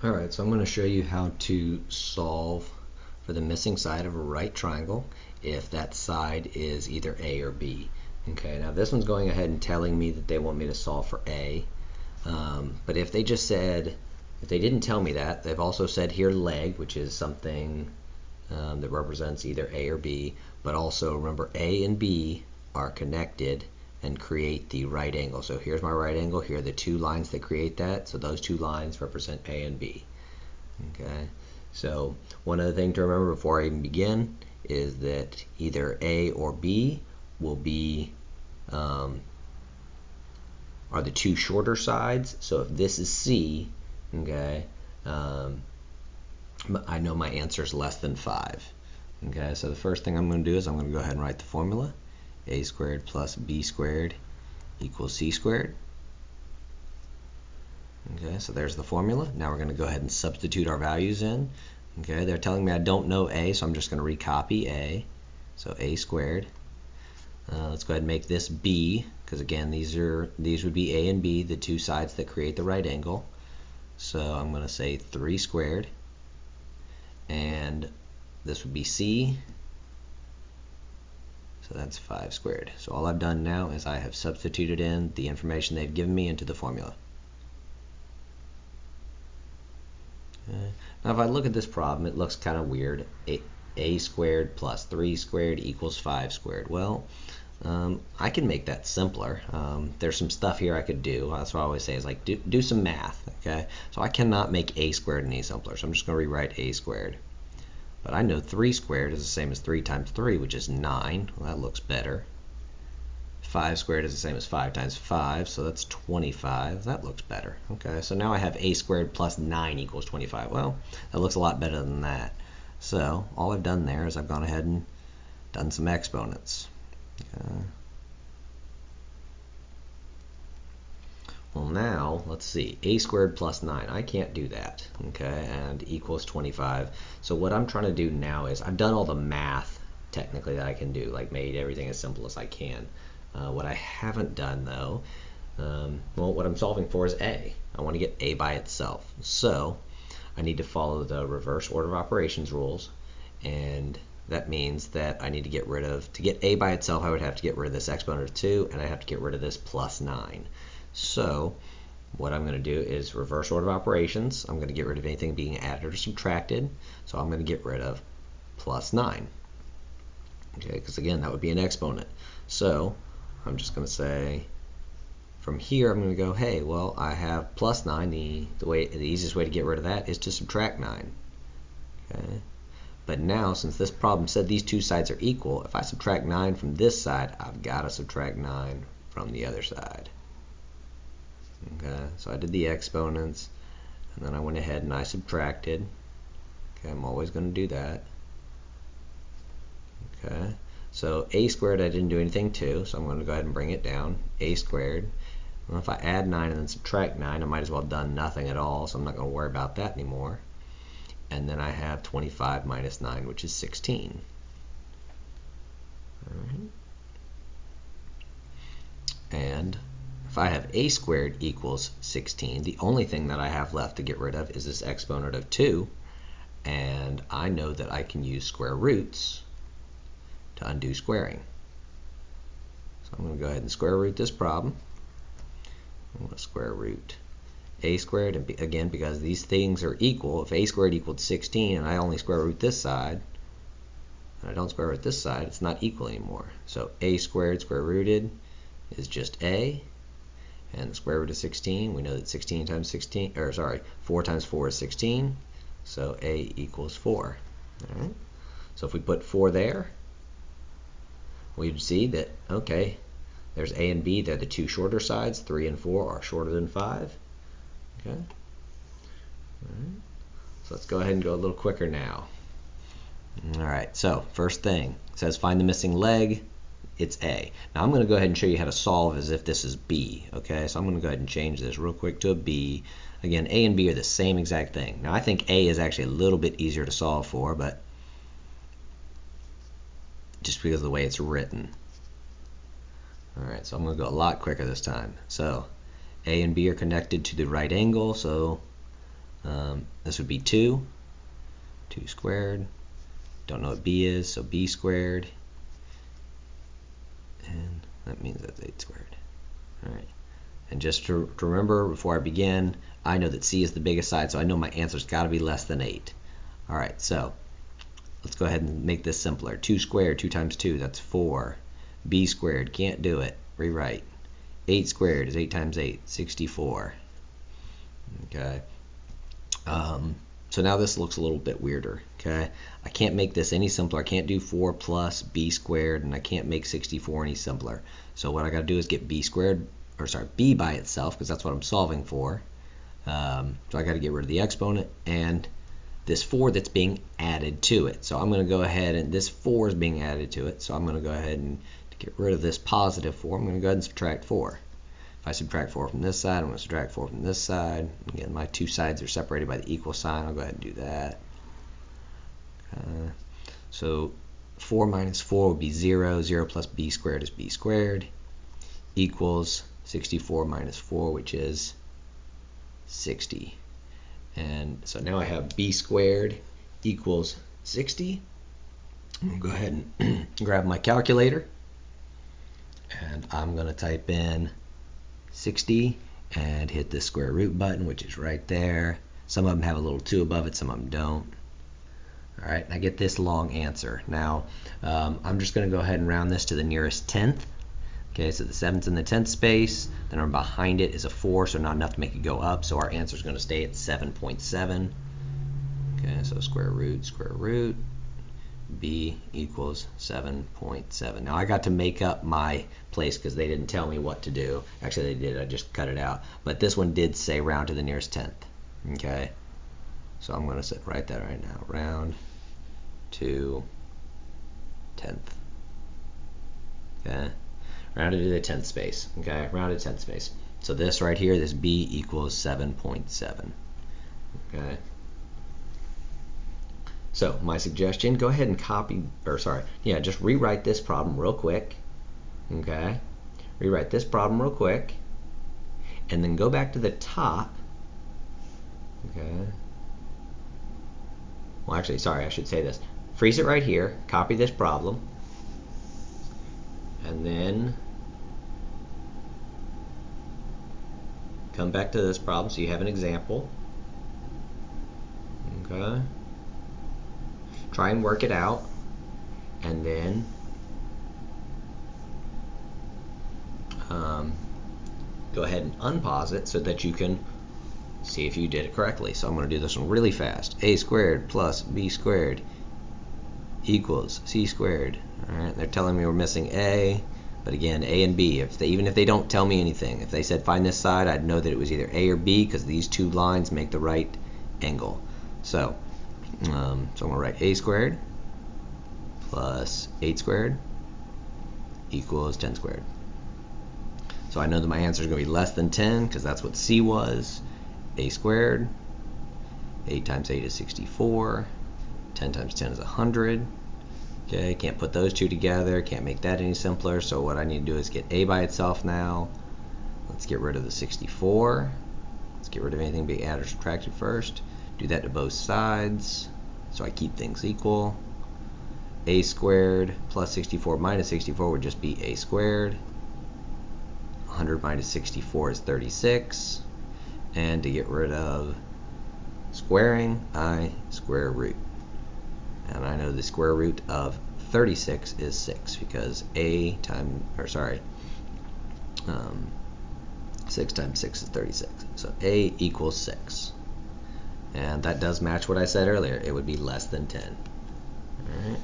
Alright, so I'm going to show you how to solve for the missing side of a right triangle if that side is either A or B. Okay, now this one's going ahead and telling me that they want me to solve for A. But if they didn't tell me that, they've also said here leg, which is something that represents either A or B. But also remember, A and B are connected and create the right angle. So here's my right angle, here are the two lines that create that, so those two lines represent A and B. Okay, so one other thing to remember before I even begin is that either A or B will be are the two shorter sides. So if this is C, okay, I know my answer is less than 5. Okay, so the first thing I'm going to do is I'm going to go ahead and write the formula. A squared plus B squared equals C squared. Okay, so there's the formula. Now we're going to go ahead and substitute our values in. Okay, they're telling me I don't know A, so I'm just going to recopy A. So A squared. Let's go ahead and make this B, because again these would be A and B, the two sides that create the right angle. So I'm going to say 3 squared, and this would be C. So that's 5 squared. So all I've done now is I have substituted in the information they've given me into the formula. Now if I look at this problem, it looks kind of weird. A squared plus 3 squared equals 5 squared. Well, I can make that simpler. There's some stuff here I could do. That's what I always say is like do some math. Okay, so I cannot make A squared any simpler, so I'm just going to rewrite A squared. But I know 3 squared is the same as 3 times 3, which is 9. Well, that looks better. 5 squared is the same as 5 times 5, so that's 25. That looks better. Okay, so now I have A squared plus 9 equals 25. Well, that looks a lot better than that. So all I've done there is I've gone ahead and done some exponents. Well, now let's see, A squared plus 9, I can't do that, okay, and equals 25. So what I'm trying to do now is I've done all the math technically that I can do, like made everything as simple as I can. What I haven't done though, well, what I'm solving for is A. I want to get A by itself, so I need to follow the reverse order of operations rules, and that means that I need to get rid of, to get A by itself I would have to get rid of this exponent of 2, and I have to get rid of this plus 9. So what I'm going to do is reverse order of operations. I'm going to get rid of anything being added or subtracted. So I'm going to get rid of plus 9. Okay, because again, that would be an exponent. So I'm just going to say, from here I'm going to go, hey, well, I have plus 9. The easiest way to get rid of that is to subtract 9. Okay. But now, since this problem said these two sides are equal, if I subtract 9 from this side, I've got to subtract 9 from the other side. Okay, so I did the exponents, and then I went ahead and I subtracted. Okay, I'm always going to do that. Okay, so A squared I didn't do anything to, so I'm going to go ahead and bring it down. A squared. Well, if I add 9 and then subtract 9, I might as well have done nothing at all, so I'm not going to worry about that anymore. And then I have 25 minus 9, which is 16. All right. And if I have A squared equals 16, the only thing that I have left to get rid of is this exponent of 2, and I know that I can use square roots to undo squaring. So I'm going to go ahead and square root this problem. I'm going to square root A squared, and again, because these things are equal, if A squared equaled 16 and I only square root this side, and I don't square root this side, it's not equal anymore. So A squared square rooted is just A. And the square root of 16, we know that 16 times 16, or sorry, 4 times 4 is 16, so A equals 4. All right. So if we put 4 there, we'd see that, okay, there's A and B, they're the two shorter sides, 3 and 4 are shorter than 5. Okay. All right. So let's go ahead and go a little quicker now. All right, so first thing, it says find the missing leg. It's A. Now I'm going to go ahead and show you how to solve as if this is B. Okay, so I'm going to go ahead and change this real quick to a B. Again, A and B are the same exact thing. Now I think A is actually a little bit easier to solve for, but just because of the way it's written. All right, so I'm going to go a lot quicker this time. So A and B are connected to the right angle, so This would be 2. 2 squared. Don't know what b is, so b squared. And that means that's 8 squared. All right. And just to remember before I begin, I know that c is the biggest side, so I know my answer's got to be less than 8. All right, so let's go ahead and make this simpler. 2 squared, 2 times 2, that's 4. B squared, can't do it. Rewrite. 8 squared is 8 times 8, 64. Okay. So now this looks a little bit weirder. Okay. I can't make this any simpler. I can't do 4 plus b squared, and I can't make 64 any simpler. So what I got to do is get b squared, or sorry, b by itself, because that's what I'm solving for. So I got to get rid of the exponent and this 4 that's being added to it. So I'm going to go ahead, and this 4 is being added to it. So I'm going to go ahead and to get rid of this positive 4, I'm going to go ahead and subtract 4. If I subtract 4 from this side, I'm going to subtract 4 from this side. Again, my two sides are separated by the equal sign. I'll go ahead and do that. So 4 minus 4 would be 0. 0 plus b squared is b squared, equals 64 minus 4, which is 60. And so now I have b squared equals 60. I'm going to go ahead and grab my calculator, and I'm going to type in 60 and hit the square root button, which is right there. Some of them have a little 2 above it, some of them don't. All right, and I get this long answer. Now, I'm just going to go ahead and round this to the nearest tenth. Okay, so the 7's in the 10th space, then our behind it is a 4, so not enough to make it go up, so our answer is going to stay at 7.7. Okay, so square root, b equals 7.7. Now I got to make up my place because they didn't tell me what to do. Actually, they did, I just cut it out. But this one did say round to the nearest 10th. Okay, so I'm going to write that right now, round to 10th. Okay. Rounded to the 10th space. Okay, rounded 10th space. So this right here, this b equals 7.7. Okay. So my suggestion, go ahead and just rewrite this problem real quick. Okay. Rewrite this problem real quick, and then go back to the top. Okay. Well, actually, sorry, I should say this. Freeze it right here. Copy this problem. And then come back to this problem so you have an example. Okay. Try and work it out, and then go ahead and unpause it so that you can see if you did it correctly. So I'm going to do this one really fast. A squared plus b squared equals c squared. Alright, they're telling me we're missing a, but again, a and b. Even if they don't tell me anything, if they said find this side, I'd know that it was either a or b because these two lines make the right angle. So, I'm going to write a squared plus 8 squared equals 10 squared. So I know that my answer is going to be less than 10 because that's what c was. A squared, 8 times 8 is 64, 10 times 10 is 100. Okay, can't put those two together, can't make that any simpler, so what I need to do is get a by itself now. Let's get rid of the 64. Let's get rid of anything being added or subtracted first. Do that to both sides, so I keep things equal. A squared plus 64 minus 64 would just be a squared. 100 minus 64 is 36. And to get rid of squaring, I square root. And I know the square root of 36 is 6 because 6 times 6 is 36. So a equals 6. And that does match what I said earlier. It would be less than 10. All right.